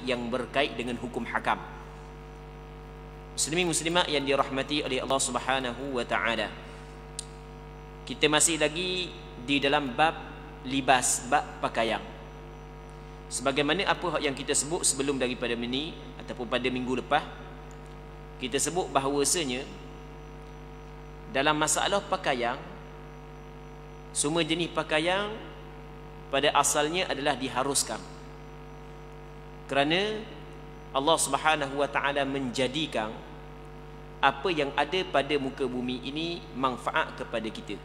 yang berkait dengan hukum hakam. Muslimin muslimat yang dirahmati oleh Allah Subhanahu wa taala. Kita masih lagi di dalam bab libas, bab pakaian. Sebagaimana apa yang kita sebut sebelum daripada ini ataupun pada minggu lepas, kita sebut bahawasanya dalam masalah pakaian, semua jenis pakaian pada asalnya adalah diharuskan. Kerana Allah Subhanahu wa taala menjadikan apa yang ada pada muka bumi ini manfaat kepada kita.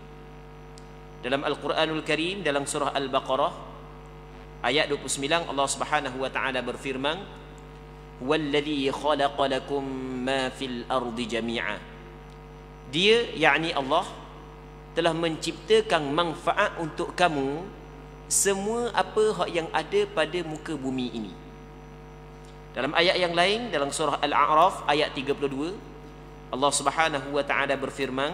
Dalam Al-Quranul Karim, dalam surah Al-Baqarah ayat 29, Allah Subhanahu wa taala berfirman, "Huwallazi khalaqa lakum ma fil ardi jami'a." Dia, yakni Allah, telah menciptakan manfaat untuk kamu semua apa yang ada pada muka bumi ini. Dalam ayat yang lain, dalam surah Al-A'raf ayat 32, Allah Subhanahu wa taala berfirman,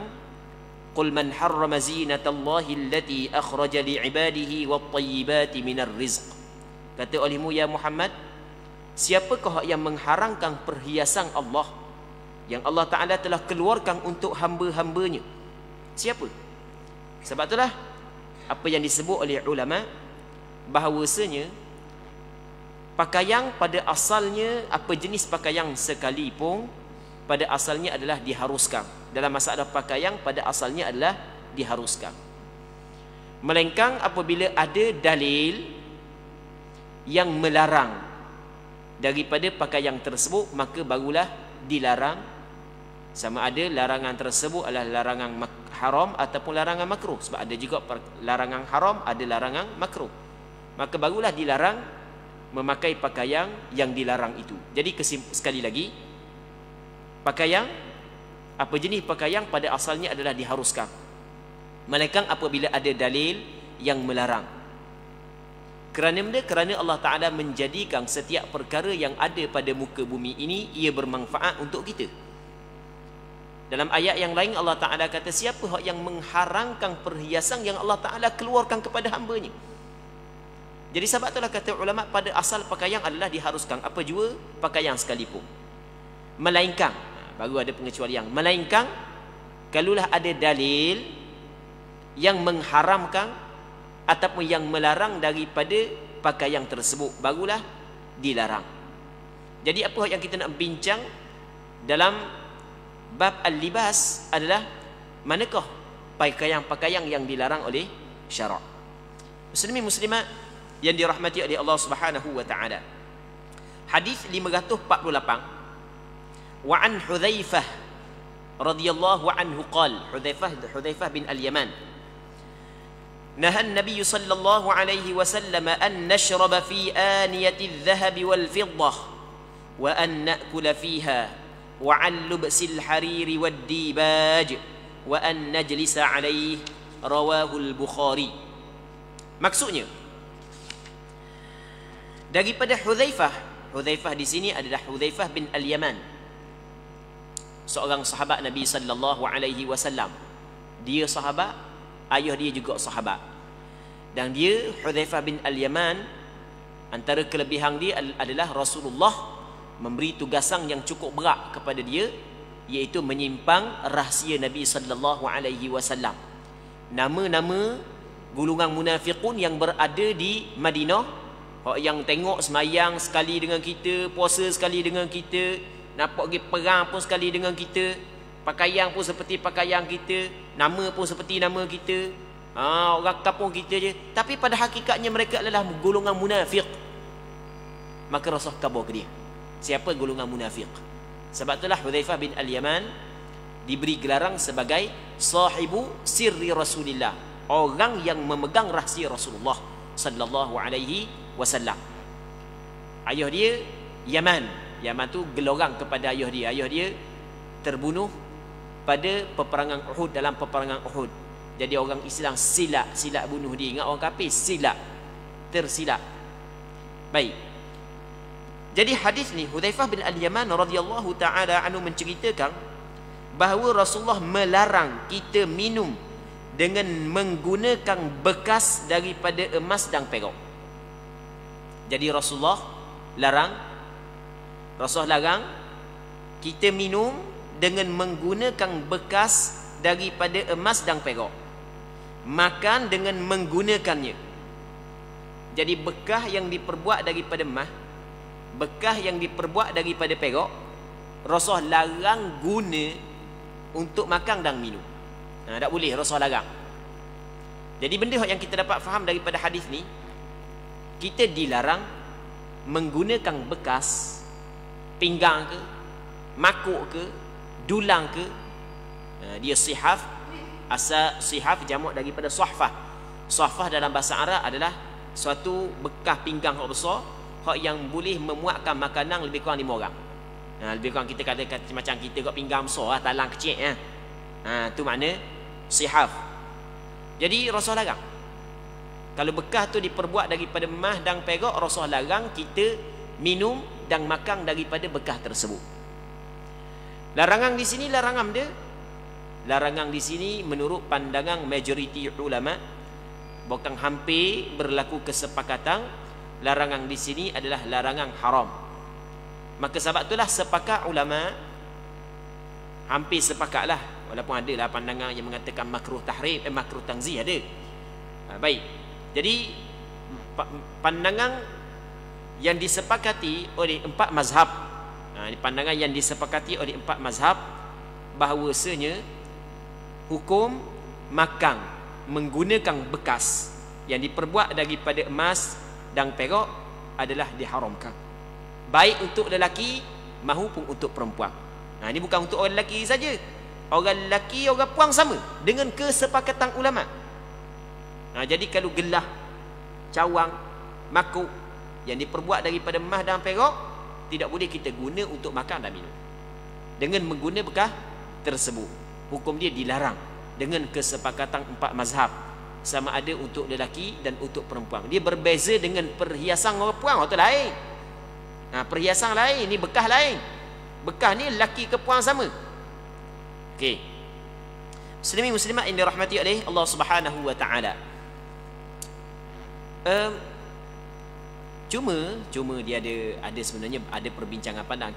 "Qul man harrama zinatallahi allati akhraja li'ibadihi wat-tayyibati minar rizq." Kata olehmu ya Muhammad, siapakah yang mengharamkan perhiasan Allah yang Allah Taala telah keluarkan untuk hamba-hambanya? Siapa? Sebab itulah apa yang disebut oleh ulama bahawasanya pakaian pada asalnya, apa jenis pakaian sekalipun, pada asalnya adalah diharuskan. Dalam masalah pakaian pada asalnya adalah diharuskan. Melainkan apabila ada dalil yang melarang daripada pakaian tersebut, maka barulah dilarang. Sama ada larangan tersebut adalah larangan haram ataupun larangan makruh. Sebab ada juga larangan haram, ada larangan makruh. Maka barulah dilarang memakai pakaian yang dilarang itu. Jadi sekali lagi, pakaian, apa jenis pakaian pada asalnya adalah diharuskan. Melainkan apabila ada dalil yang melarang. Kerana Allah Ta'ala menjadikan setiap perkara yang ada pada muka bumi ini, ia bermanfaat untuk kita. Dalam ayat yang lain Allah Ta'ala kata, siapa yang mengharamkan perhiasan yang Allah Ta'ala keluarkan kepada hambanya? Jadi sebab itulah kata ulama, pada asal pakaian adalah diharuskan, apa jua pakaian sekalipun. Melainkan, baru ada pengecualian, melainkan kalaulah ada dalil yang mengharamkan ataupun yang melarang daripada pakaian tersebut, barulah dilarang. Jadi apa yang kita nak bincang dalam bab al-libas adalah manakah pakaian-pakaian yang dilarang oleh syarak. Muslimin muslimat yang dirahmati oleh Allah Subhanahu wa taala. Hadis 548, wa an Hudzaifah radhiyallahu anhu qala, Hudzaifah bin al-Yaman, naha an-nabiy sallallahu alaihi wasallam an nashraba fi aniyati adh-dhahab wal fiddah wa an na'kula fiha wa an lubsil hariri wad dibaj wa an najlisa alaihi, rawahu al-Bukhari. Maksudnya daripada Hudzaifah di sini adalah Hudzaifah bin al-Yaman, seorang sahabat Nabi sallallahu alaihi wasallam. Dia sahabat, ayah dia juga sahabat. Dan dia, Hudzaifah bin al-Yaman, antara kelebihan dia adalah Rasulullah memberi tugasan yang cukup berat kepada dia, iaitu menyimpan rahsia Nabi sallallahu alaihi wasallam. Nama-nama golongan munafiqun yang berada di Madinah, yang tengok semayang sekali dengan kita, puasa sekali dengan kita, nampak pergi perang pun sekali dengan kita, pakaian pun seperti pakaian kita, nama pun seperti nama kita, orang kampung kita je, tapi pada hakikatnya mereka adalah golongan munafik. Maka Rasul khabar ke dia, siapa golongan munafik? Sebab itulah Hudzaifah bin al-Yaman diberi gelaran sebagai sahibu sirri Rasulillah, orang yang memegang rahsia Rasulullah sallallahu alaihi wasallam. Ayah dia Yaman. Yaman tu geloran kepada ayah dia. Ayah dia terbunuh pada peperangan Uhud, dalam peperangan Uhud. Jadi orang Islam silap bunuh dia. Ingat orang kafir tersilap. Baik. Jadi hadis ni Hudzaifah bin al-Yaman radhiyallahu taala anhu menceritakan bahawa Rasulullah melarang kita minum dengan menggunakan bekas daripada emas dan perak. Jadi Rasulullah larang kita minum dengan menggunakan bekas daripada emas dan perak. Makan dengan menggunakannya. Jadi bekas yang diperbuat daripada emas, bekas yang diperbuat daripada perak, Rasul larang guna untuk makan dan minum. Tak boleh, Rasul larang. Jadi benda yang kita dapat faham daripada hadis ni, kita dilarang menggunakan bekas pinggang ke, makuk ke, dulang ke. Dia sihaf, asal sihaf jamak daripada sahfah. Sahfah dalam bahasa Arab adalah suatu bekas pinggang yang besar, hak yang boleh memuatkan makanan lebih kurang 5 orang. Lebih kurang kita kata macam kita kat pinggang besar, talang kecil. Tu makna sihaf. Jadi Rasul larang. Kalau bekas tu diperbuat daripada emas dan perak, Rasul larang kita minum dan makan daripada bekas tersebut. Larangan di sini larangan dia. Larangan di sini menurut pandangan majoriti ulama, bukan hampir berlaku kesepakatan, larangan di sini adalah larangan haram. Maka sebab itulah sepakat ulama, hampir sepakatlah, walaupun ada lah pandangan yang mengatakan makruh tahrim, makruh tanzih ada. Baik. Jadi pandangan yang disepakati oleh 4 mazhab, pandangan yang disepakati oleh 4 mazhab, bahawasanya hukum makan menggunakan bekas yang diperbuat daripada emas dan perak adalah diharamkan, baik untuk lelaki maupun untuk perempuan. Ini bukan untuk orang lelaki saja, orang lelaki orang perempuan sama dengan kesepakatan ulama. Jadi kalau gelah, cawang, makuk yang diperbuat daripada emas dan perak, tidak boleh kita guna untuk makan dan minum dengan mengguna bekas tersebut. Hukum dia dilarang dengan kesepakatan 4 mazhab, sama ada untuk lelaki dan untuk perempuan. Dia berbeza dengan perhiasan orang perempuan, itu lain. Perhiasan lain, ni bekas lain. Bekas ni lelaki ke perempuan sama. Okey. Muslimin muslimat yang dirahmati oleh Allah Subhanahu wa taala. Cuma dia ada sebenarnya ada perbincangan panjang,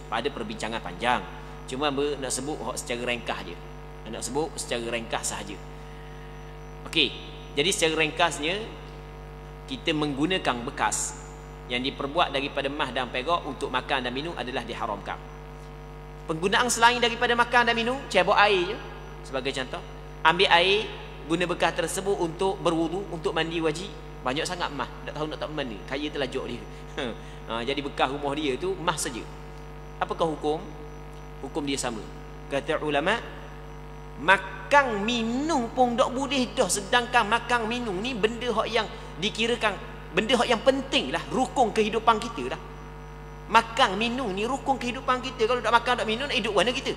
ada perbincangan panjang. Cuma nak sebut secara ringkas je. Nak sebut secara ringkas sahaja. Okey. Jadi secara ringkasnya, kita menggunakan bekas yang diperbuat daripada emas dan perak untuk makan dan minum adalah diharamkan. Penggunaan selain daripada makan dan minum, cebok air je sebagai contoh. Ambil air, guna bekas tersebut untuk berwudu, untuk mandi wajib. Banyak sangat emas, tak tahu nak tak mana, kaya terlajuk dia. Jadi bekas rumah dia tu emas saja. Apakah hukum? Hukum dia sama. Kata ulama, makan minum pun tak boleh dah. Sedangkan makan minum ni benda hak yang dikirakan, benda hak yang penting lah, rukun kehidupan kita lah. Makan minum ni rukun kehidupan kita. Kalau tak makan tak minum, nak hidup mana kita?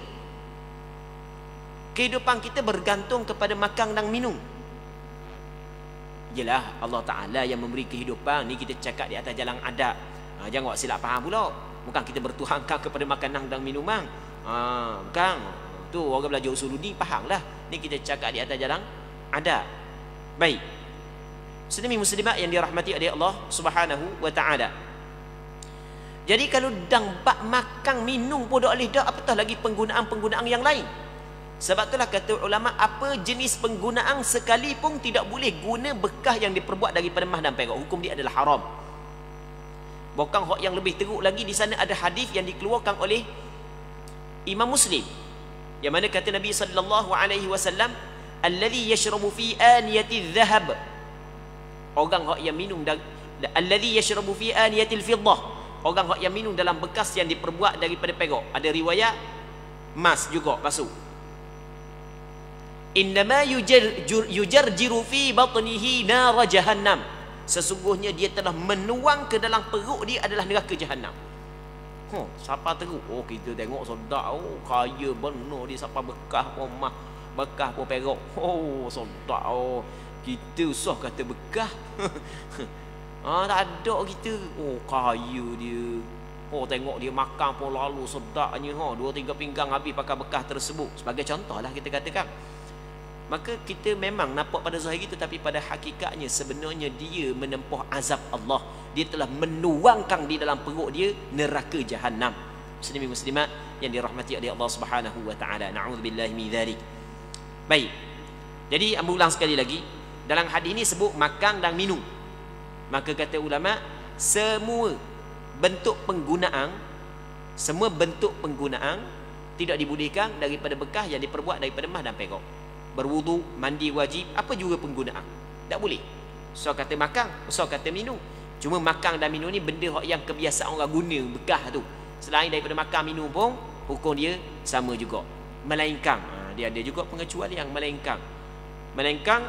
Kehidupan kita bergantung kepada makan dan minum. Yelah, Allah Ta'ala yang memberi kehidupan ni, kita cakap di atas jalan adab. Jangan buat silap faham pula. Bukan kita bertuhankan kepada makanan dan minuman. Bukan. Tu orang belajar usuluddin faham lah. Ni kita cakap di atas jalan adab. Baik. Muslimin muslimat yang dirahmati oleh Allah Subhanahu wa taala. Jadi kalau dang bak makan minum pun tak boleh dah, apatah lagi penggunaan-penggunaan yang lain. Sebab itulah kata ulama, apa jenis penggunaan sekalipun tidak boleh guna bekas yang diperbuat daripada emas dan perak. Hukum dia adalah haram. Bukan hak yang lebih teruk lagi, di sana ada hadis yang dikeluarkan oleh Imam Muslim, yang mana kata Nabi sallallahu alaihi wasallam, alladhi yashrabu fi aniyati dhahab, orang hak yang minum alladhi yashrabu fi aniyati al-fiddah, orang hak yang minum dalam bekas yang diperbuat daripada perak. Ada riwayat emas juga masuk. Innama yujarjiru fi batnihi nar jahannam, sesungguhnya dia telah menuang ke dalam perut dia adalah neraka jahanam. Siapa teruk? Kita tengok sedap. Kaya benar dia, siapa bekas pun emas, bekas pun perak. Sedap. Kita usah kata bekas. Tak ada kita. Kaya dia. Tengok dia makan pun lalu sedapnya. 2-3 pinggang habis pakai bekas tersebut. Sebagai contoh lah kita katakan. maka kita memang nampak pada zahir itu, tapi pada hakikatnya sebenarnya dia menempuh azab Allah. Dia telah menuangkan di dalam perut dia neraka jahanam. Muslimin muslimat yang dirahmati oleh Allah Subhanahu wa taala. Na'udzubillahi min dzalik. Baik. Jadi ambil ulang sekali lagi, dalam hadis ini sebut makan dan minum. Maka kata ulama, semua bentuk penggunaan tidak dibolehkan daripada bekas yang diperbuat daripada emas dan perak. Berwudu, mandi wajib, apa juga penggunaan, tak boleh. So kata makan, so kata minum. Cuma makan dan minum ni benda yang kebiasaan orang guna bekas tu. Selain daripada makan minum pun hukum dia sama juga. Melainkan dia ada juga pengecualian, melainkan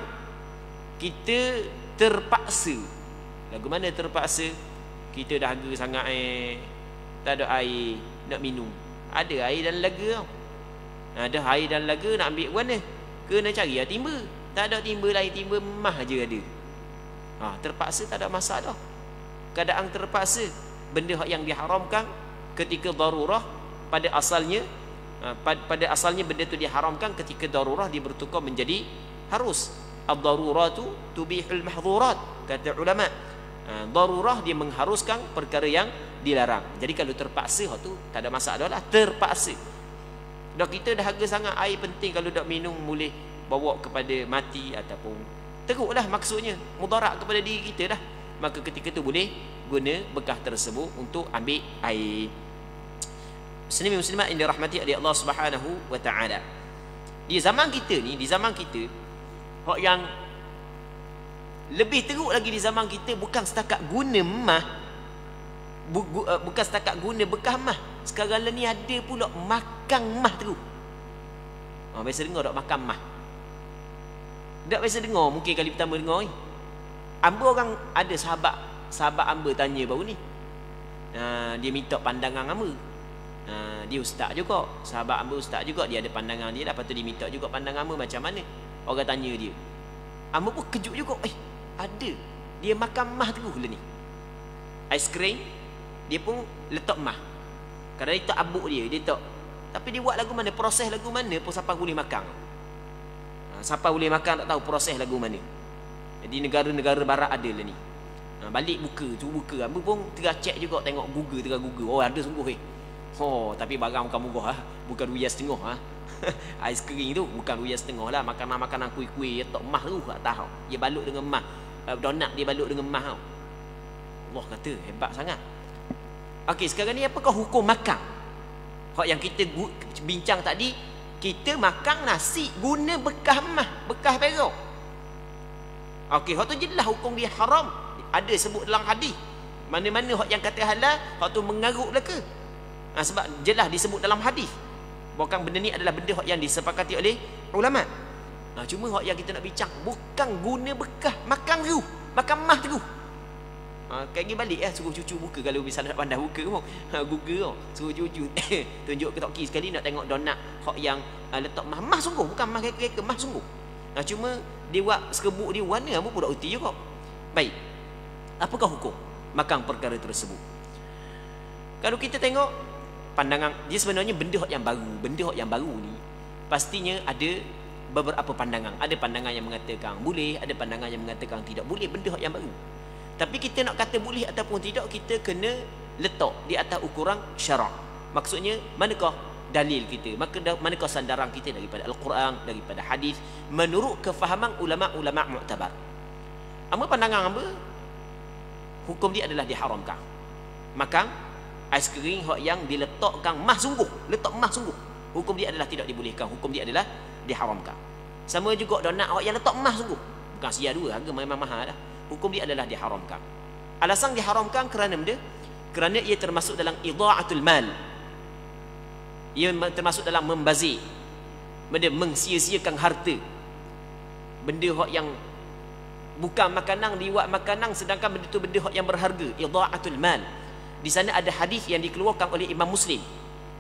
kita terpaksa. Lagu mana terpaksa? Kita dah dahaga sangat, tak ada air nak minum. Ada air dalam laga tau. Ada air dalam laga, nak ambil mana? Kena cari timba. Tak ada timba lain, timba emas je ada. Terpaksa tak ada masalah. Keadaan terpaksa, benda yang diharamkan ketika darurah, pada asalnya benda tu diharamkan ketika darurah dia bertukar menjadi harus. Ad-daruratu tubihul mahdhurat, kata ulama. Darurah dia mengharuskan perkara yang dilarang. Jadi kalau terpaksa tu tak ada masalah lah, terpaksa. Dah kita dahaga sangat, air penting, kalau dak minum boleh bawa kepada mati ataupun teruklah, maksudnya mudarat kepada diri kita dah. Maka ketika tu boleh guna bekas tersebut untuk ambil air. Muslimin muslimat yang dirahmati oleh Allah Subhanahu wa taala. Di zaman kita hak yang lebih teruk lagi di zaman kita, bukan setakat guna emas, bukan setakat guna bekas emas. Sekarang ni ada pula makan emas terus. Biasa dengar tak makan emas? Tak biasa dengar, mungkin kali pertama dengar ni. Amba orang ada sahabat amba tanya baru ni. Dia minta pandangan amba. Dia ustaz juga, sahabat amba ustaz juga, dia ada pandangan dia lah. Lepas tu dia minta juga pandangan amba macam mana. Orang tanya dia. Amba pun kejut juga. Ada dia makan emas terus lah ni. Aiskrim dia pun letak emas. Kadang dia tak abuk dia tak. Tapi dia buat lagu mana, proses lagu mana pun siapa boleh makan. Siapa boleh makan tak tahu proses lagu mana. Jadi negara-negara barat ada lah ni. Balik buka. Amba pun tengah check juga, tengok Google. Oh ada sungguh tapi barang bukan murah, bukan RM2.5. Aiskrim tu bukan RM2.5 lah. Makanan-makanan kuih-kuih letak emas tu tak tahu. Dia balut dengan emas. Donat dia balut dengan emas tau. Allah kata hebat sangat. Okey, sekarang ni apakah hukum makan? Hak yang kita bincang tadi, kita makan nasi guna bekas emas, bekas perak. Okey, hak tu jelas hukum dia haram. Ada sebut dalam hadis. Mana-mana hak yang kata halal, hak tu mengarut belaka. Sebab jelas disebut dalam hadis. Bukan benda ni adalah benda hak yang disepakati oleh ulama. Cuma hak yang kita nak bincang bukan guna bekas, makan terus, makan emas terus. Kayak gini balik suruh cucu buka, kalau misalnya nak pandai buka pun Google suruh cucu tunjuk ke toki sekali nak tengok donat hak yang letak emas sungguh, bukan emas kek-kek, emas sungguh. Cuma dia buat serbuk dia warna apa pun dak erti juga. Baik, apakah hukum makan perkara tersebut? Kalau kita tengok pandangan dia, sebenarnya benda yang baru ni pastinya ada beberapa pandangan. Ada pandangan yang mengatakan boleh, ada pandangan yang mengatakan tidak boleh, benda yang baru. Tapi kita nak kata boleh ataupun tidak, kita kena letak di atas ukuran syarak. Maksudnya manakah dalil kita, manakah sandaran kita daripada Al-Quran, daripada hadis, menurut kefahaman ulama-ulama mu'tabar. Apa pandangan apa? Hukum dia adalah diharamkan makan aiskrim yang diletakkan emas sungguh, letak emas sungguh. Hukum dia adalah tidak dibolehkan, hukum dia adalah diharamkan. Sama juga donat yang letak emas sungguh, bukan sia dua, harga memang mahal dah. Hukum dia adalah diharamkan. Alasan diharamkan kerana benda, kerana ia termasuk dalam idha'atul mal. Ia termasuk dalam membazir, benda mengsia-siakan harta. Benda yang bukan makanan dibuat makanan, sedangkan benda itu benda yang berharga, idha'atul mal. Di sana ada hadis yang dikeluarkan oleh Imam Muslim.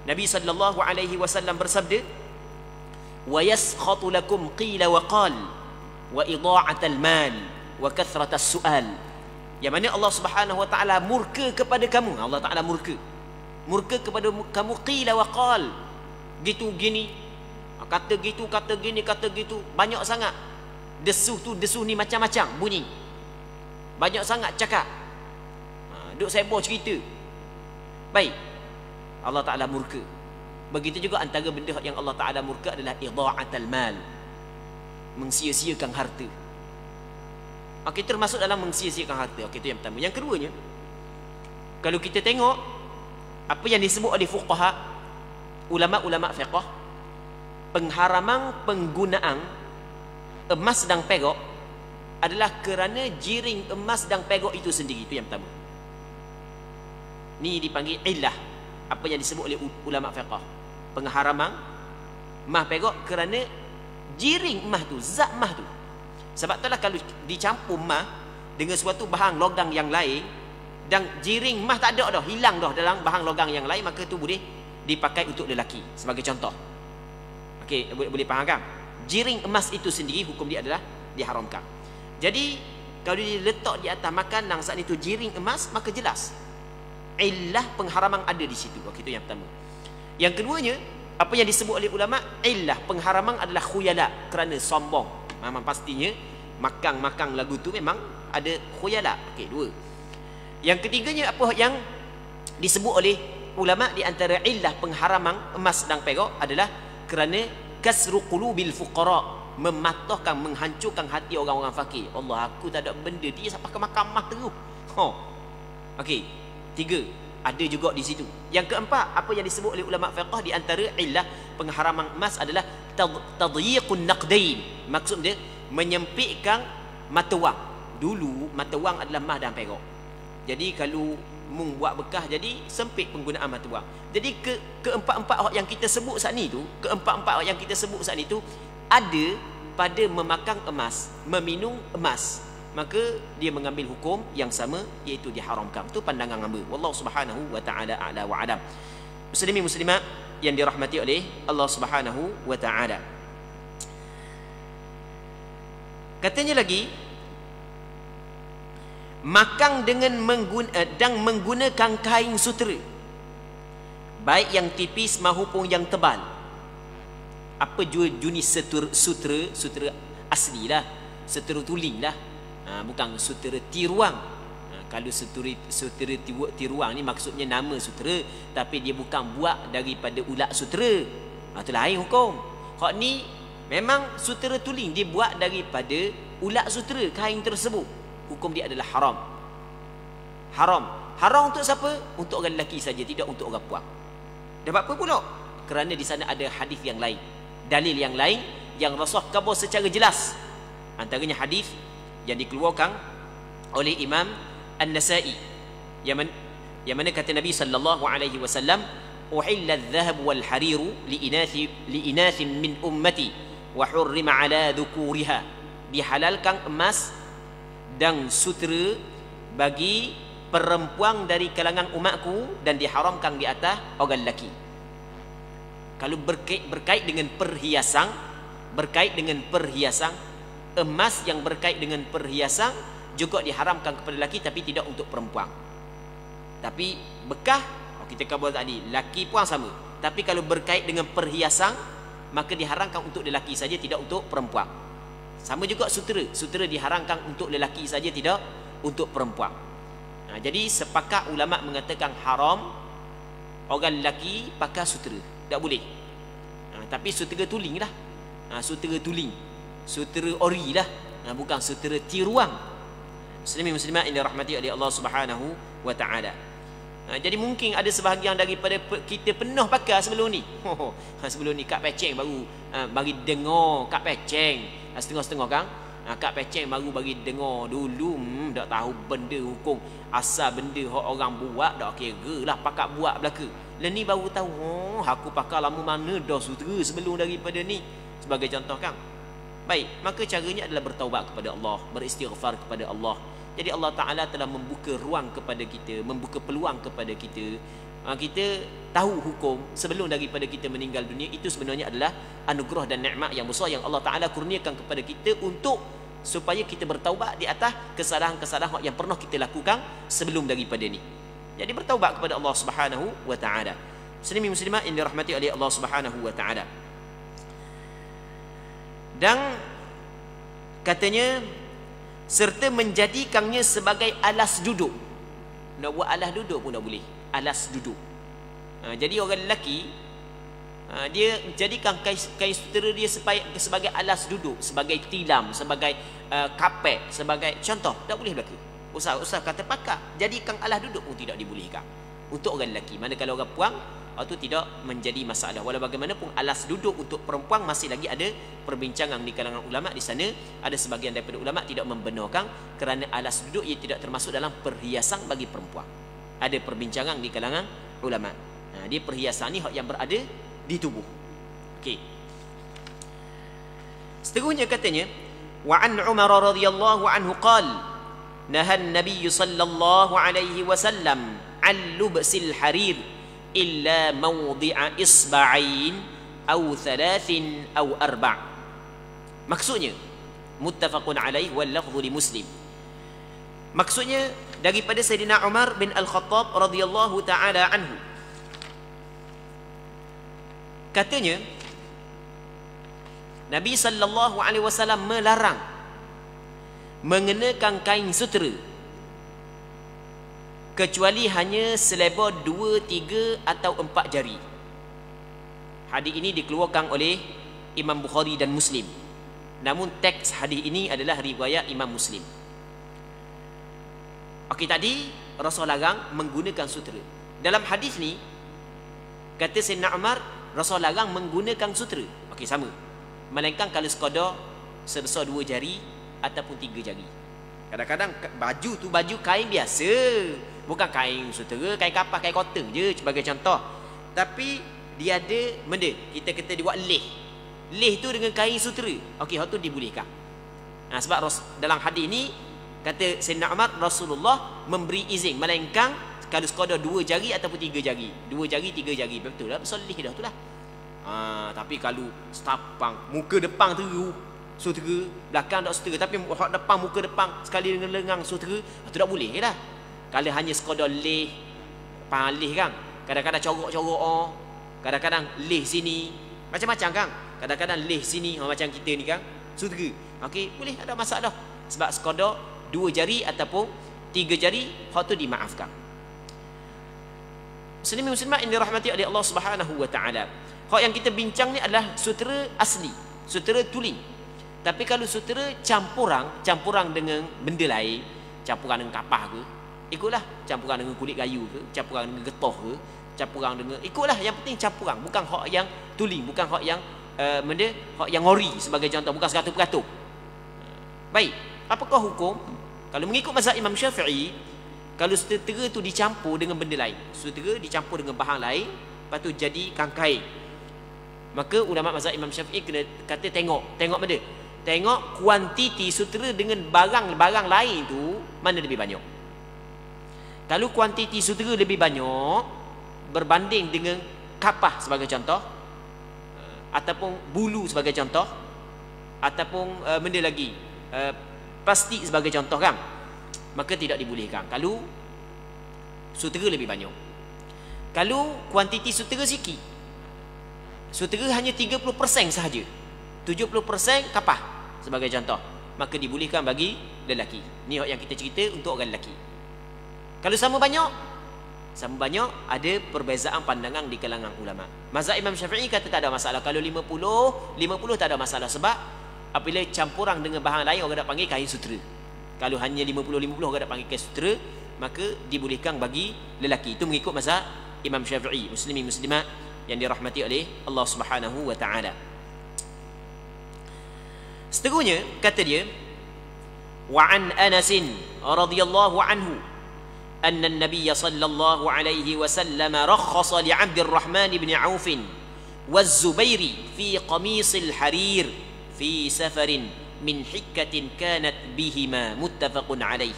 Nabi sallallahu alaihi wasallam bersabda, "Wa yaskhatu lakum qila wa qal wa idha'atul mal wa kathratas su'al." Yang mana Allah Subhanahu wa taala murka kepada kamu. Allah taala murka kepada kamu qila wa qal, gitu gini. kata gitu, kata gini, kata gitu, banyak sangat. Desuh tu, desuh ni macam-macam bunyi. Banyak sangat cakap. Duk sebo cerita. Baik. Allah Ta'ala murka. Begitu juga antara benda yang Allah Ta'ala murka adalah idha'atul mal. Mensia-siakan harta. Okey, termasuk dalam mensia-siakan harta. Okey, itu yang pertama. Yang keduanya, kalau kita tengok apa yang disebut oleh fuqaha, ulama-ulama fiqh, pengharaman penggunaan emas dan perak adalah kerana jiring emas dan perak itu sendiri. Itu yang pertama. Ni dipanggil illah, apa yang disebut oleh ulama fiqh, pengharaman emas perak kerana jiring emas tu, zat emas tu. Sebab itulah kalau dicampur emas dengan suatu bahan logam yang lain dan jiring emas tak ada dah, hilang dah dalam bahan logam yang lain, maka tu boleh dipakai untuk lelaki sebagai contoh. Okey, boleh faham kan? Jiring emas itu sendiri hukum dia adalah diharamkan. Jadi kalau diletak di atas makanan saat itu jiring emas, maka jelas illah pengharaman ada di situ. Okey, itu yang pertama. Yang keduanya, apa yang disebut oleh ulama, illah pengharaman adalah khuyala, kerana sombong. Memang pastinya makan lagu tu memang ada khuyala. Okey, dua. Yang ketiganya, apa yang disebut oleh ulama di antara illah pengharaman emas dan perak adalah kerana kasru qulubil fuqara, mematahkan, menghancurkan hati orang-orang fakir. Allah, aku tak ada benda, dia sampai makan emas terus. Okey, tiga. Ada juga di situ. Yang keempat, apa yang disebut oleh ulama fiqh di antara illah pengharaman emas adalah tadyiqun naqdain. Maksud dia menyempitkan mata wang. Dulu mata wang adalah emas dan perak. Jadi kalau mung buat bekas, jadi sempit penggunaan mata wang. Jadi keempat-empat yang kita sebut saat ni tu, keempat-empat yang kita sebut saat ni tu ada pada memakan emas, meminum emas, maka dia mengambil hukum yang sama, iaitu diharamkan. Itu pandangan hamba. Wallahu subhanahu wa ta'ala a'la wa adam. Muslimin muslimat yang dirahmati oleh Allah subhanahu wa ta'ala. Katanya lagi, makan dengan menggunakan kain sutera, baik yang tipis maupun yang tebal. Apa jenis sutera asli lah, sutera tuling lah. Bukan sutera tiruang. Kalau sutera tiruang ni maksudnya nama sutera, tapi dia bukan buat daripada ulat sutera. Itu lain hukum. Hak ni memang sutera tuling, dia buat daripada ulat sutera kain tersebut. Hukum dia adalah haram. Haram untuk siapa? Untuk orang lelaki saja, tidak untuk orang puan. Dapat apa pula? Kerana di sana ada hadis yang lain, dalil yang lain yang Rasul khabar secara jelas. Antaranya hadis yang dikeluarkan oleh Imam An-Nasa'i yang mana kata Nabi sallallahu alaihi wasallam, uhilla adh-dhahab wal hariru li inathin min ummati wa hurrima ala dhukuriha. Dihalalkan emas dan sutera bagi perempuan dari kalangan umatku dan diharamkan di atas orang lelaki. Kalau berkait dengan perhiasan, emas yang berkait dengan perhiasan juga diharamkan kepada lelaki, tapi tidak untuk perempuan. Tapi bekah, kita khabar tadi, lelaki puan sama. Tapi kalau berkait dengan perhiasan, maka diharamkan untuk lelaki saja, tidak untuk perempuan. Sama juga sutera diharamkan untuk lelaki saja, tidak untuk perempuan. Jadi sepakat ulama mengatakan haram orang lelaki pakai sutera, tak boleh. Tapi sutera tuling lah. Sutera tuling, sutera ori lah, bukan sutera tiruang. Muslimin muslimat yang dirahmati oleh Allah Subhanahu wa taala. Jadi mungkin ada sebahagian daripada kita pernah pakai sebelum ni. Sebelum ni Kak Peceng baru bagi dengar Kak Peceng setengah-setengah kan. Kak Peceng baru bagi dengar dulu, tak tahu benda hukum, asal benda orang buat tak kira lah pakat buat belaka. Dan ni baru tahu, aku pakai lama mana dah sutera sebelum daripada ni, sebagai contoh kan. Baik, maka caranya adalah bertaubat kepada Allah, beristighfar kepada Allah. Jadi Allah Ta'ala telah membuka ruang kepada kita, membuka peluang kepada kita. Kita tahu hukum sebelum daripada kita meninggal dunia. Itu sebenarnya adalah anugerah dan nikmat yang besar yang Allah Ta'ala kurniakan kepada kita untuk supaya kita bertaubat di atas kesalahan-kesalahan yang pernah kita lakukan sebelum daripada ni. Jadi bertaubat kepada Allah Subhanahu wa Ta'ala. Muslimin muslimat yang dirahmati oleh Allah Subhanahu wa Ta'ala. Dan katanya serta menjadikannya sebagai alas duduk. Nak buat alas duduk pun tak boleh. Alas duduk. Jadi orang lelaki dia jadikan kain sutera dia sebagai alas duduk, sebagai tilam, sebagai kapet, sebagai contoh. Tak boleh berlaku. Usah kata pakar, jadikan alas duduk pun tidak dibolehkan untuk orang lelaki. Manakala orang puang itu tidak menjadi masalah. Walau bagaimanapun alas duduk untuk perempuan masih lagi ada perbincangan di kalangan ulama. Di sana ada sebahagian daripada ulama tidak membenarkan kerana alas duduk ia tidak termasuk dalam perhiasan bagi perempuan. Ada perbincangan di kalangan ulama. Dia perhiasan ni yang berada di tubuh. Okey. Seterusnya katanya, wa an Umar radhiyallahu anhu qala naha an-nabiy sallallahu alaihi wasallam an lubsil harir illa mawdi'a isba'ain aw thalathin aw arba'. Maksudnya muttafaqun alaih wal lafdhu li Muslim. Maksudnya daripada Sayyidina Umar bin Al-Khattab radhiyallahu taala anhu, katanya Nabi sallallahu alaihi wasallam melarang mengenakan kain sutera kecuali hanya selebar 2, 3 atau 4 jari. Hadis ini dikeluarkan oleh Imam Bukhari dan Muslim. Namun teks hadis ini adalah riwayat Imam Muslim. Okey, tadi Rasul larang menggunakan sutera. Dalam hadis ni kata Sayyidina Umar, Rasul larang menggunakan sutera. Okey, sama. Melainkan kalau sekadar sebesar 2 jari ataupun 3 jari. Kadang-kadang baju tu baju kain biasa, bukan kain sutera, kain kapas, kain cotton je sebagai contoh. Tapi dia ada benda, kita kata dia buat leh. Leh tu dengan kain sutera. Okey, hal tu dibolehkan. Sebab dalam hadis ni kata Sayyidina Umar, Rasulullah memberi izin melainkan kalau sekadar 2 jari ataupun 3 jari. 2 jari, 3 jari. Betul lah, besar leh dah tu lah. Tapi kalau setapang, muka depan teru sutera, belakang tak sutera, tapi hak depan, muka depan sekali dengan lengang sutera, itu tak boleh lah. Kalau hanya sekadar leh, palih kan, kadang-kadang corok-corok, kadang-kadang leh sini, macam-macam kan, kadang-kadang leh sini, macam kita ni kan, sutera. Okey, boleh, tak ada masalah. Sebab sekadar 2 jari ataupun 3 jari, hak tu dimaafkan. Muslimin muslimat yang dirahmati oleh Allah Subhanahu wa taala. Hak yang kita bincang ni adalah sutera asli, sutera tuling. Tapi kalau sutera campuran dengan benda lain, campuran dengan kapas ke, ikutlah. Campuran dengan kulit kayu ke, campuran dengan getah ke, campuran dengan, ikutlah. Yang penting campuran, bukan hak yang tuling, bukan hak yang benda, hak yang ori sebagai contoh, bukan 100%. Baik, apakah hukum? Kalau mengikut mazhab Imam Syafi'i, kalau sutera tu dicampur dengan benda lain, sutera dicampur dengan bahan lain, lepas tu jadi kain, maka ulama mazhab Imam Syafi'i kena kata tengok benda. Tengok kuantiti sutera dengan barang-barang lain tu mana lebih banyak. Kalau kuantiti sutera lebih banyak berbanding dengan kapas sebagai contoh, ataupun bulu sebagai contoh, ataupun benda lagi, plastik sebagai contoh kan, maka tidak dibolehkan kalau sutera lebih banyak. Kalau kuantiti sutera sikit, sutera hanya 30% sahaja, 70% kapas sebagai contoh, maka dibolehkan bagi lelaki. Ni yang kita cerita untuk orang lelaki. Kalau sama banyak ada perbezaan pandangan di kalangan ulama. Mazhab Imam Syafi'i kata tak ada masalah. Kalau 50 tak ada masalah, sebab apabila campuran dengan bahan lain orang nak panggil kain sutera. Kalau hanya 50 orang nak panggil kain sutera, maka dibolehkan bagi lelaki. Itu mengikut mazhab Imam Syafi'i. Muslimin muslimat yang dirahmati oleh Allah Subhanahu wa taala. Seterusnya kata dia, wa an Anas radhiyallahu anhu anna an-nabiy sallallahu alaihi wasallam rakhasa li 'Abdurrahman bin Auf wa az-Zubair fi qamis al-harir fi safarin min hikkatin kanat bihima, muttafaqun alaih.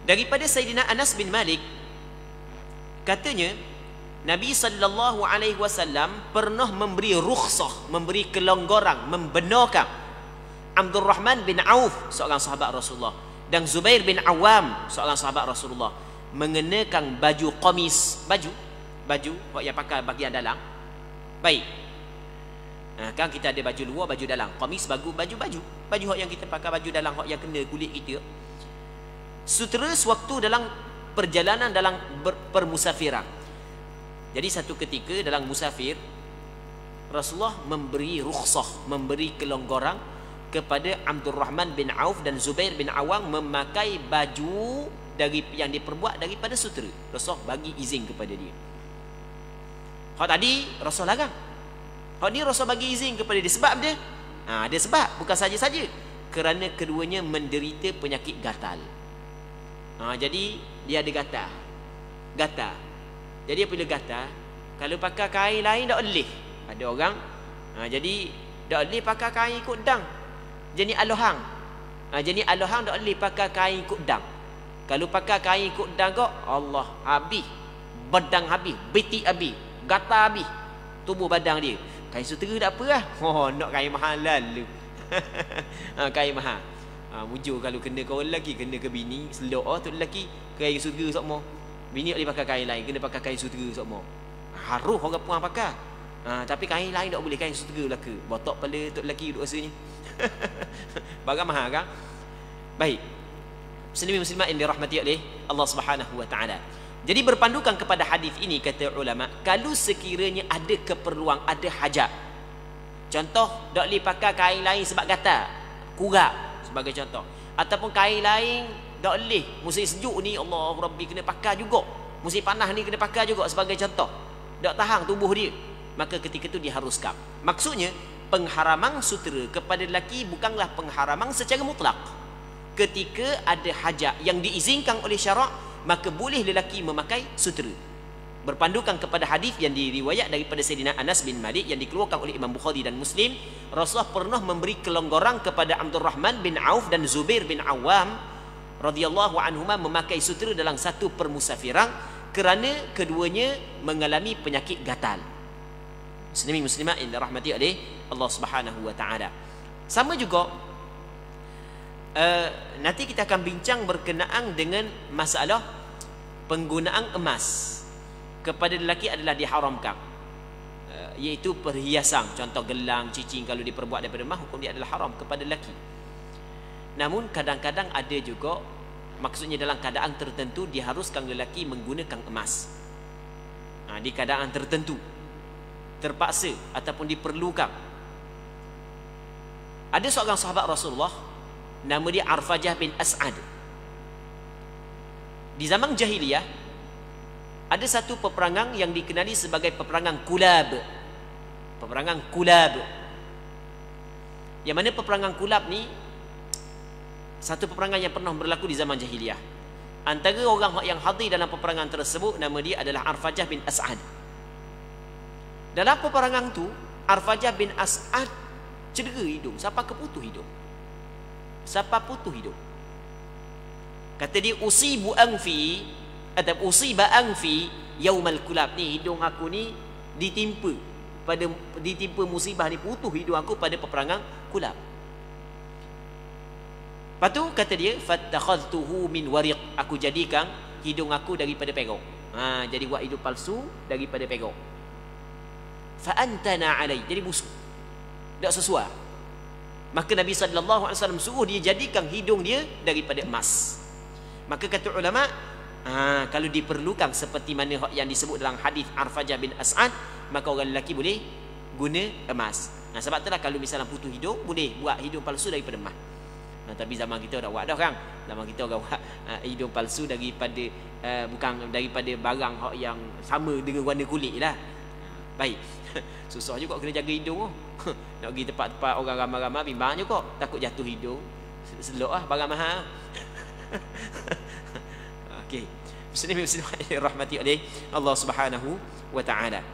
Daripada Sayyidina Anas bin Malik, katanya Nabi sallallahu alaihi wasallam pernah memberi rukhsah, memberi kelonggaran, membenarkan Abdurrahman bin Auf, seorang sahabat Rasulullah, dan Zubair bin Awam, seorang sahabat Rasulullah, mengenakan baju qamis, baju yang pakai bahagian dalam. Baik. Kan kita ada baju luar, baju dalam. Qamis baju hak yang kita pakai, baju dalam hak yang kena kulit kita. Sutera sewaktu dalam perjalanan, dalam permusafiran. Jadi satu ketika dalam musafir, Rasulullah memberi rukhsah, memberi kelonggaran kepada Abdul Rahman bin Auf dan Zubair bin Awam memakai baju dari yang diperbuat daripada sutera. Rasulullah bagi izin kepada dia. Hak tadi Rasulullah larang. Hak ni Rasul bagi izin kepada dia. Sebab dia ada sebab, bukan saja-saja kerana keduanya menderita penyakit gatal. Jadi dia ada gatal. Jadi apabila gatal, kalau pakai kain lain tak boleh. Ada orang jadi tak boleh pakai kain ikut dang. Jadi alohang. Jadi alohang tak boleh pakai kain ikut dang. Kalau pakai kain ikut dang kok, Allah habis. Badang habis, betik habis, gatal habis tubuh badan dia. Kain sutera tak apa lah. Nak kain mahal lalu. Kain mahal. Mujur kalau kena kau lelaki, kena ke bini, selok tu lelaki kain sutera sokmo. Bini tak boleh pakai kain lain, kena pakai kain sutera sokmo. Harus orang puan pakai. Tapi kain lain tak boleh, kain sutera belaka. Botok kepala tu lelaki duk rasanya. Barang mahal kan? Baik. Muslimin muslimat yang dirahmati oleh Allah Subhanahu wa taala. Jadi berpandukan kepada hadis ini, kata ulama, kalau sekiranya ada keperluan, ada hajat, contoh tak boleh pakai kain lain sebab gatal, kurak sebagai contoh, ataupun kain lain tak boleh, musim sejuk ni Allah Rabbi kena pakai juga, musim panas ni kena pakai juga sebagai contoh, tak tahan tubuh dia, maka ketika itu diharuskan. Maksudnya pengharaman sutera kepada lelaki bukanlah pengharaman secara mutlak. Ketika ada hajat yang diizinkan oleh syarak, maka boleh lelaki memakai sutera. Berpandukan kepada hadis yang diriwayat daripada Sayyidina Anas bin Malik yang dikeluarkan oleh Imam Bukhari dan Muslim, Rasulullah pernah memberi kelonggaran kepada Abdul Rahman bin Auf dan Zubair bin Awam radhiyallahu anhuma memakai sutera dalam satu permusafiran kerana keduanya mengalami penyakit gatal. Muslimin muslimat yang dirahmati oleh Allah Subhanahu wa taala. Sama juga nanti kita akan bincang berkenaan dengan masalah penggunaan emas kepada lelaki adalah diharamkan, iaitu perhiasan, contoh gelang, cincin kalau diperbuat daripada emas, hukum dia adalah haram kepada lelaki. Namun kadang-kadang ada juga, maksudnya dalam keadaan tertentu diharuskan lelaki menggunakan emas. Di keadaan tertentu terpaksa ataupun diperlukan. Ada seorang sahabat Rasulullah, nama dia Arfajah bin As'ad. Di zaman jahiliyah ada satu peperangan yang dikenali sebagai peperangan Kulab. Peperangan Kulab. Yang mana peperangan Kulab ni satu peperangan yang pernah berlaku di zaman jahiliyah. Antara orang yang hadir dalam peperangan tersebut, nama dia adalah Arfajah bin As'ad. Dalam peperangan tu, Arfajah bin As'ad cedera hidung, sampai keputus hidung. Sampai putus hidung. Kata dia, usibu anfi atau usiba anfi yaumal kulab, ni hidung aku ni ditimpa musibah ni, putus hidung aku pada peperangan Kulab. Lepas tu kata dia, fattakhadtuhu min wariq, aku jadikan hidung aku daripada perak. Jadi buat hidung palsu daripada perak. Fa antana alai, jadi busuk, tak sesuai. Maka Nabi SAW suruh dia jadikan hidung dia daripada emas. Maka kata ulama, kalau diperlukan seperti mana yang disebut dalam hadis Arfajah bin As'ad, maka orang lelaki boleh guna emas. Sebab itulah kalau misalnya putus hidung, boleh buat hidung palsu daripada emas. Tapi zaman kita dah buat dah kan. Zaman kita orang buat hidung palsu daripada bukan daripada barang yang sama dengan warna kulit lah. Baik. Susah juga kena jaga hidung. Nak pergi tempat-tempat orang ramai-ramai, bimbang juga, takut jatuh hidung. Selok lah, barang mahal. Okey. Muslimin muslimat rahmati oleh Allah Subhanahu wa taala.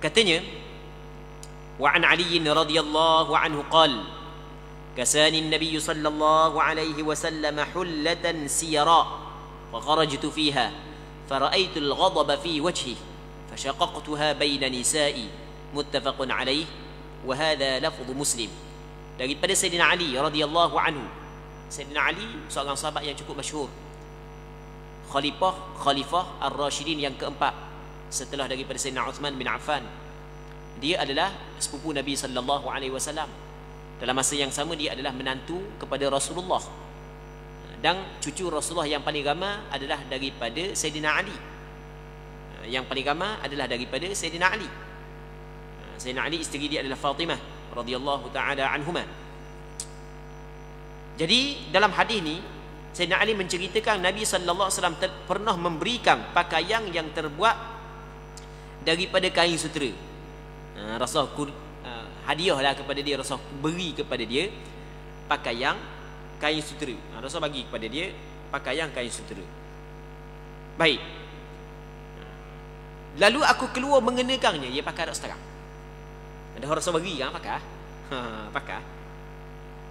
Katanya, wa an Ali radhiyallahu anhu qala, kasani an-nabiy sallallahu alaihi wasallam hullatan siyara fa kharajtu fiha fara'aytu al-ghadaba fi wajhihi fashaqaqtuha baina nisa'i, muttafaqun alaih, wa hadha lafdhu Muslim. Daripada Sayyidina Ali radhiyallahu anhu. Sayyidina Ali seorang sahabat yang cukup masyhur, khalifah ar-Rashidin yang keempat setelah daripada Sayyidina Uthman bin Affan. dia adalah sepupu Nabi sallallahu alaihi wasallam. Dalam masa yang sama dia adalah menantu kepada Rasulullah. Dan cucu Rasulullah yang paling ramai adalah daripada Sayyidina Ali. Yang paling ramai adalah daripada Sayyidina Ali. Sayyidina Ali isteri dia adalah Fatimah radhiyallahu taala anhuma. Jadi dalam hadis ni Sayyidina Ali menceritakan Nabi sallallahu alaihi wasallam pernah memberikan pakaian yang terbuat daripada kain sutera. Rasul hadiahlah kepada dia, Rasul beri kepada dia pakaian kain sutera. Rasul bagi kepada dia pakaian kain sutera. Baik. Lalu aku keluar mengenakannya, dia pakai tak seterang. Ada orang Rasul bagi kan pakai. Pakai.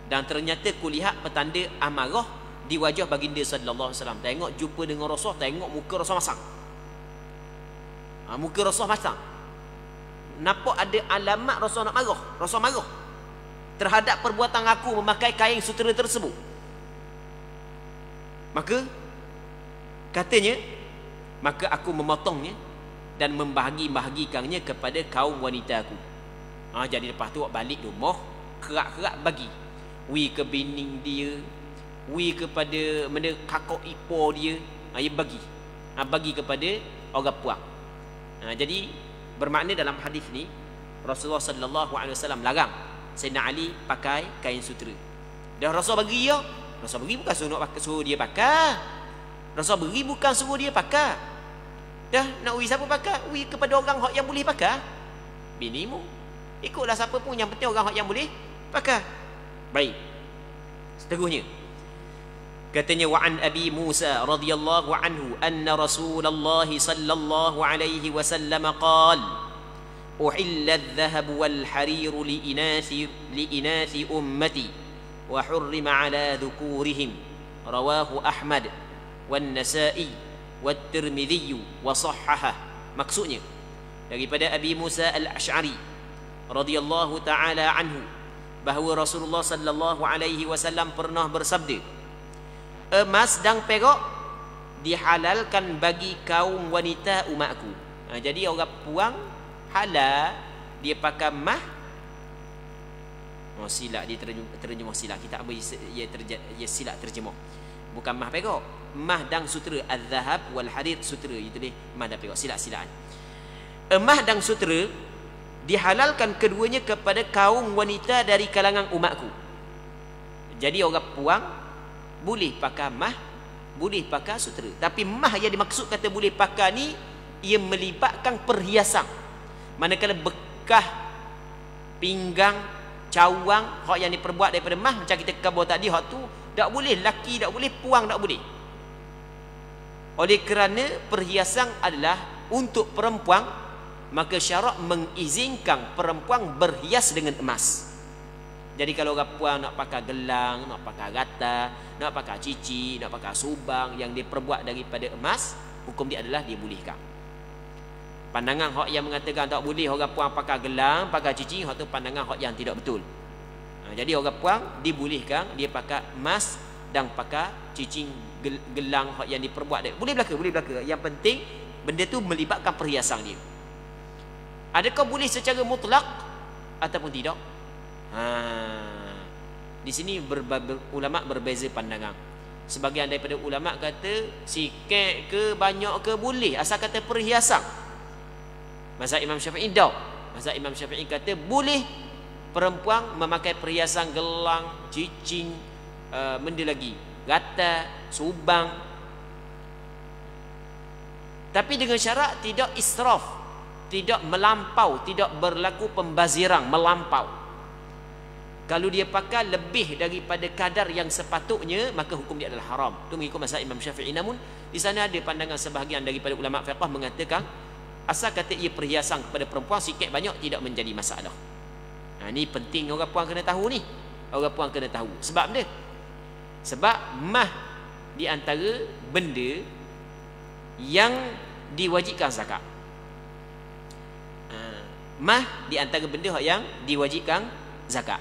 Dan ternyata kulihat petanda amarah di wajah baginda sallallahu alaihi wasallam. Tengok jumpa dengan Rasul, tengok muka Rasul masam. Muka Rasul masam. Nampak ada alamat Rasul nak marah. Rasul marah terhadap perbuatan aku memakai kain sutera tersebut. Maka katanya, maka aku memotongnya dan membahagi-bahagikannya kepada kaum wanita aku. Jadi lepas tu balik rumah, kerak-kerak bagi. Wi ke bini dia, wi kepada mana kakak ipar dia, dia bagi. Bagi kepada orang puang. Jadi bermakna dalam hadis ni Rasulullah sallallahu alaihi wasallam larang Sayyidina Ali pakai kain sutera. Dan Rasul bagi ya, Rasul beri bukan suruh dia pakai. Rasul beri bukan suruh dia pakai. Dah nak wi siapa pakai? Wi kepada orang hak yang boleh pakai. Binimu. Ikutlah siapa pun, yang penting orang hak yang boleh pakai. Baik. Seterusnya. Katanya wa an Abi Musa radhiyallahu anhu anna Rasulullah sallallahu alaihi wasallam qala uhilla adh-dhahab wal harir li inathi ummati wa hurrima ala dhukurihim rawahu Ahmad wan Nasa'i wat Tirmidzi wa sahhaha. Maksudnya daripada Abi Musa al-Asy'ari radhiyallahu taala anhu bahawa Rasulullah sallallahu alaihi wasallam pernah bersabda, emas dan perak dihalalkan bagi kaum wanita umatku. Jadi orang puang halal dia pakai emas. Silap dia terjemah silap. Kita ambil ia silap terjemah. Bukan emas perak, emas dan sutera. Az-zahab wal harir sutera, itu dia emas dan perak. Silap-silapan. Emas dan sutera dihalalkan keduanya kepada kaum wanita dari kalangan umatku. Jadi orang puang boleh pakai mah, boleh pakai sutera. Tapi mah yang dimaksud kata boleh pakai ni, ia melibatkan perhiasan. Manakala bekah, pinggang, cawang, hak yang diperbuat daripada mah, macam kita khabar tadi, hak tu tak boleh, laki tak boleh, puang tak boleh. Oleh kerana perhiasan adalah untuk perempuan, maka syarak mengizinkan perempuan berhias dengan emas. Jadi kalau orang puan nak pakai gelang, nak pakai rata, nak pakai cici, nak pakai subang yang diperbuat daripada emas, hukum dia adalah dia bolehkan. Pandangan hak yang mengatakan tak boleh orang puan pakai gelang, pakai cici, hak tu pandangan hak yang tidak betul. Jadi orang puan dibolehkan dia pakai emas dan pakai cici, gelang hak yang diperbuat. Boleh belaka. Yang penting benda tu melibatkan perhiasan dia. Adakah boleh secara mutlak ataupun tidak? Di sini ulama berbeza pandangan. Sebagian daripada ulama kata sikit ke banyak ke boleh, asal kata perhiasan. Mazhab Imam Syafi'i tak. Mazhab Imam Syafi'i kata boleh perempuan memakai perhiasan gelang, cincin, benda lagi, rata, subang. Tapi dengan syarat tidak israf, tidak melampau, tidak berlaku pembaziran melampau. Kalau dia pakai lebih daripada kadar yang sepatutnya, maka hukum dia adalah haram. Itu mengikut mazhab Imam Syafi'i. Namun di sana ada pandangan sebahagian daripada ulama fiqh mengatakan asal kata ia perhiasan kepada perempuan sikit banyak tidak menjadi masalah. Ini penting orang puan kena tahu ni. Orang puan kena tahu. Sebab dia, sebab mah di antara benda yang diwajibkan zakat. Mah di antara benda yang diwajibkan zakat.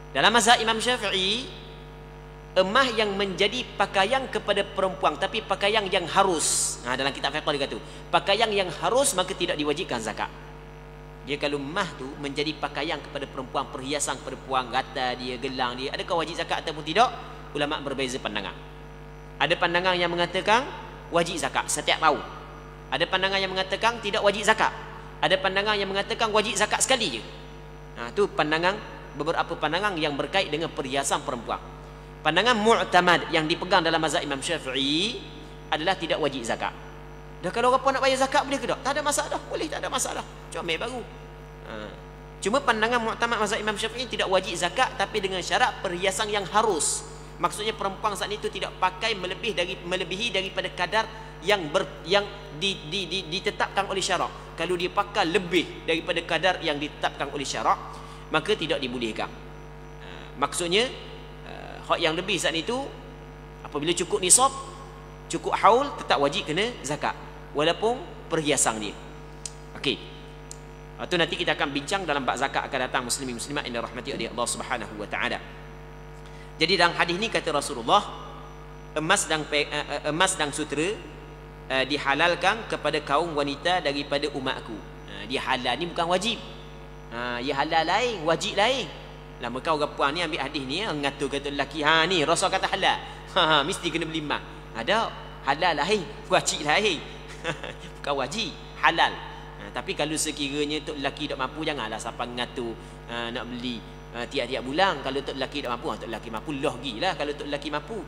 Dalam mazhab Imam Syafi'i, emas yang menjadi pakaian kepada perempuan, tapi pakaian yang harus. Dalam kitab fiqh dia kata, pakaian yang harus maka tidak diwajibkan zakat. Dia kalau mah tu menjadi pakaian kepada perempuan, perhiasan kepada perempuan, gata dia, gelang dia, adakah wajib zakat ataupun tidak? Ulama berbeza pandangan. Ada pandangan yang mengatakan wajib zakat setiap tahun. Ada pandangan yang mengatakan tidak wajib zakat. Ada pandangan yang mengatakan wajib zakat sekali je. Tu pandangan, beberapa pandangan yang berkait dengan perhiasan perempuan. Pandangan mu'tamad yang dipegang dalam mazhab Imam Syafi'i adalah tidak wajib zakat. Dah kalau orang pun nak bayar zakat boleh ke tak? Tak ada masalah, boleh, tak ada masalah. Comel baru. Cuma pandangan mu'tamad mazhab Imam Syafi'i tidak wajib zakat, tapi dengan syarat perhiasan yang harus. Maksudnya perempuan saat itu tidak pakai melebihi daripada kadar yang ditetapkan oleh syarak. Kalau dia pakai lebih daripada kadar yang ditetapkan oleh syarak, maka tidak dibolehkan. Maksudnya hak yang lebih saat itu apabila cukup nisab, cukup haul, tetap wajib kena zakat walaupun perhiasan dia. Okey. Itu nanti kita akan bincang dalam bab zakat akan datang, muslimin muslimat yang dirahmati oleh Allah Subhanahu wa taala. Jadi dalam hadis ni kata Rasulullah, emas dan sutera dihalalkan kepada kaum wanita daripada umatku. Dia halal ni bukan wajib. Dia halal lain, wajib lain. Lama kau orang puan ni ambil hadis ni ngatur kata lelaki, ni Rasul kata halal. Mesti kena beli emas. Ada halal lain, wajib lain. Bukan wajib, halal. Tapi kalau sekiranya tok lelaki tak mampu, janganlah siapa ngatur nak beli tiap-tiap bulan. Kalau tok lelaki tak mampu, tok lelaki mampu gilah. Kalau tok lelaki mampu,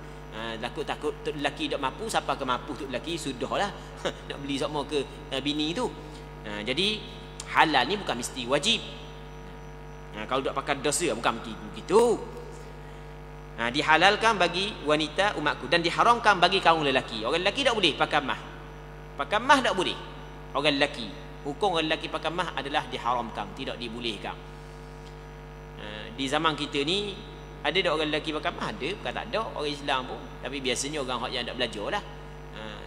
takut tok lelaki tak mampu, siapa ke mampu tok lelaki sudahlah nak beli sama ke bini tu. Jadi halal ni bukan mesti wajib. Kalau tak pakai dosa bukan begitu. Dihalalkan bagi wanita umatku dan diharamkan bagi kaum lelaki. Orang lelaki tak boleh pakai mah. Pakai mah tak boleh. Orang lelaki, hukum orang lelaki pakai mah adalah diharamkan, tidak dibolehkan. Di zaman kita ni ada tak orang lelaki pakai mah? Ada, bukan tak ada orang Islam pun. Tapi biasanya orang yang tak belajar lah.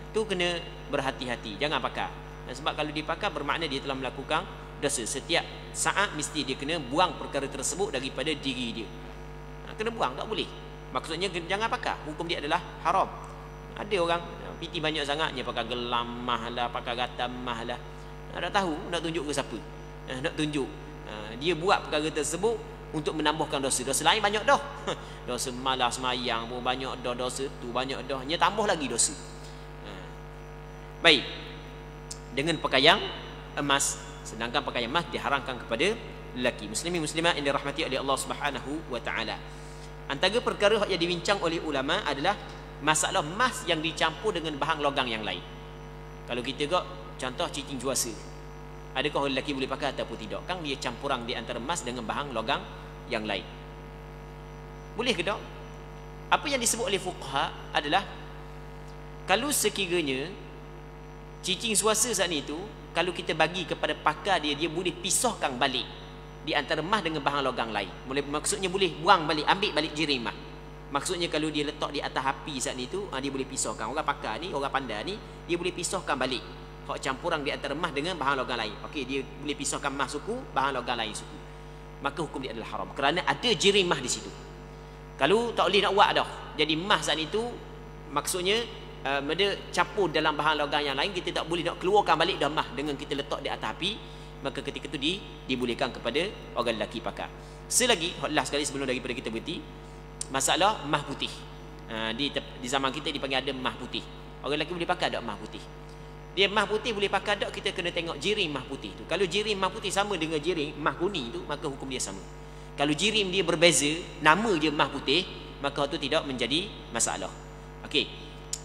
Tu kena berhati-hati, jangan pakai. Sebab kalau dipakai bermakna dia telah melakukan dosa. Setiap saat mesti dia kena buang perkara tersebut daripada diri dia. Kena buang, tak boleh. Maksudnya jangan pakai, hukum dia adalah haram. Ada orang piti banyak sangatnya pakai gelam mah lah, pakai gata mah lah. Tak tahu nak tunjuk ke siapa. Nak tunjuk dia buat perkara tersebut untuk menambahkan dosa. Dosa lain banyak dah. Dosa malas semayang pun banyak dah, dosa tu banyak dah. Nya tambah lagi dosa. Baik. Dengan pakaian emas, sedangkan pakaian emas diharamkan kepada lelaki. Muslimin muslimat yang dirahmati oleh Allah Subhanahu wa taala. Antara perkara yang dibincang oleh ulama adalah masalah emas yang dicampur dengan bahan logam yang lain. Kalau kita tengok contoh cincin juasa, adakah orang lelaki boleh pakai ataupun tidak? Kan dia campuran di antara emas dengan bahan logam yang lain. Boleh ke tak? Apa yang disebut oleh fuqaha adalah kalau sekiranya cincin juasa saat itu, kalau kita bagi kepada pakar dia, dia boleh pisahkan balik di antara emas dengan bahan logam lain. Maksudnya boleh buang balik, ambil balik jirim emas. Maksudnya kalau dia letak di atas api saat itu, dia boleh pisahkan. Orang pakar ni, orang pandai ni, dia boleh pisahkan balik hak campuran di antara emas dengan bahan logam lain. Okey, dia boleh pisahkan emas suku, bahan logam lain suku. Maka hukum dia adalah haram kerana ada jirim emas di situ. Kalau tak boleh nak buat dah. Jadi emas saat itu maksudnya dia campur dalam bahan logam yang lain, kita tak boleh nak keluarkan balik dah emas dengan kita letak di atas api. Maka ketika itu dibolehkan kepada orang lelaki pakar. Selagi last sekali sebelum daripada kita berhenti, masalah emas putih. Di zaman kita dipanggil ada emas putih. Orang lelaki boleh pakai tak emas putih? Dia emas putih boleh pakai tak? Kita kena tengok jirim emas putih tu. Kalau jirim emas putih sama dengan jirim emas kuning tu, maka hukum dia sama. Kalau jirim dia berbeza, nama je emas putih, maka itu tidak menjadi masalah. Okey.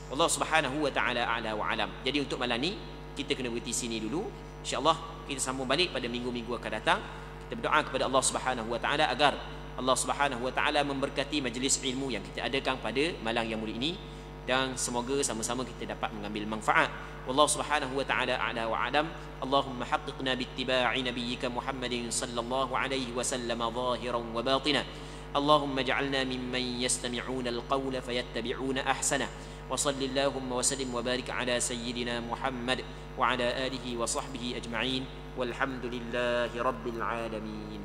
Allah Subhanahu wa taala a'la wa alam. Jadi untuk malam ni kita kena berhenti sini dulu. InsyaAllah kita sambung balik pada minggu-minggu akan datang. Kita berdoa kepada Allah Subhanahu wa taala agar Allah Subhanahu wa taala memberkati majlis ilmu yang kita adakan pada malam yang mulia ini, dan semoga sama-sama kita dapat mengambil manfaat. Wallahu Subhanahu wa taala a'la wa alam. Allahumma haqqiqna bittiba'i nabiyyika Muhammadin sallallahu alaihi wasallam zahiran wa batina. Allahumma ij'alna mimman yastami'una al-qawla fayattabi'una ahsana. Wa sallallahu wa sallim wa barik ala sayyidina Muhammad wa ala alihi wa sahbihi ajma'in. Walhamdulillahi rabbil alamin.